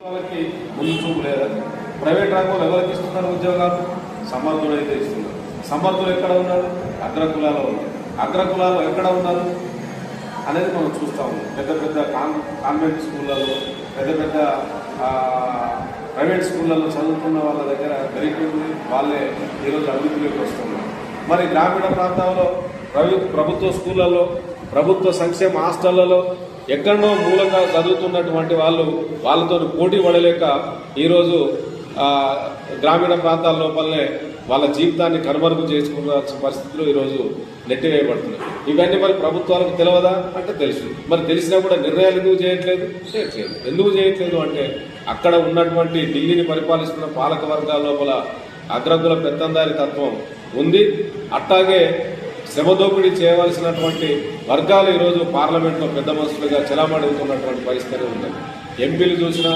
వాళ్ళకి ముందు చూపు లేదా? ప్రైవేట్ రంగంలో ఎవరికి ఇస్తున్నారు ఉద్యోగాలు? సమర్థుడైతే ఇస్తున్నారు. సమర్థులు ఎక్కడ ఉన్నారు? అగ్రకులాల్లో ఉన్నారు. అగ్రకులాల్లో ఎక్కడ ఉన్నారు అనేది మనం చూస్తూ ఉన్నాం. పెద్ద పెద్ద కాన్వెంట్ స్కూళ్ళలో, పెద్ద పెద్ద ప్రైవేట్ స్కూళ్ళలో చదువుతున్న వాళ్ళ దగ్గర పెరిగింది. వాళ్ళే ఈరోజు అభివృద్ధిలోకి వస్తున్నారు. మరి గ్రామీణ ప్రాంతాల్లో ప్రభుత్వ స్కూళ్ళల్లో, ప్రభుత్వ సంక్షేమ హాస్టళ్లలో ఎక్కడో మూలంగా చదువుతున్నటువంటి వాళ్ళతో పోటీ పడలేక ఈరోజు గ్రామీణ ప్రాంతాల లోపలనే వాళ్ళ జీవితాన్ని కనుమరుగు చేసుకోవాల్సిన పరిస్థితులు ఈరోజు నెట్టివేయబడుతున్నాయి. ఇవన్నీ మరి ప్రభుత్వాలకు తెలియదా అంటే తెలుసు. మరి తెలిసినా కూడా నిర్ణయాలు ఎందుకు చేయట్లేదు? ఎందుకు చేయట్లేదు అంటే అక్కడ ఉన్నటువంటి ఢిల్లీని పరిపాలిస్తున్న పాలక వర్గాల లోపల అగ్రకుల పెత్తందారి తత్వం ఉంది. అట్లాగే శ్రమదోపిడీ చేయవలసినటువంటి వర్గాలు ఈరోజు పార్లమెంట్లో పెద్ద మనుషులుగా చెలామణి అవుతున్నటువంటి పరిస్థితి ఉంది. ఎంపీలు చూసినా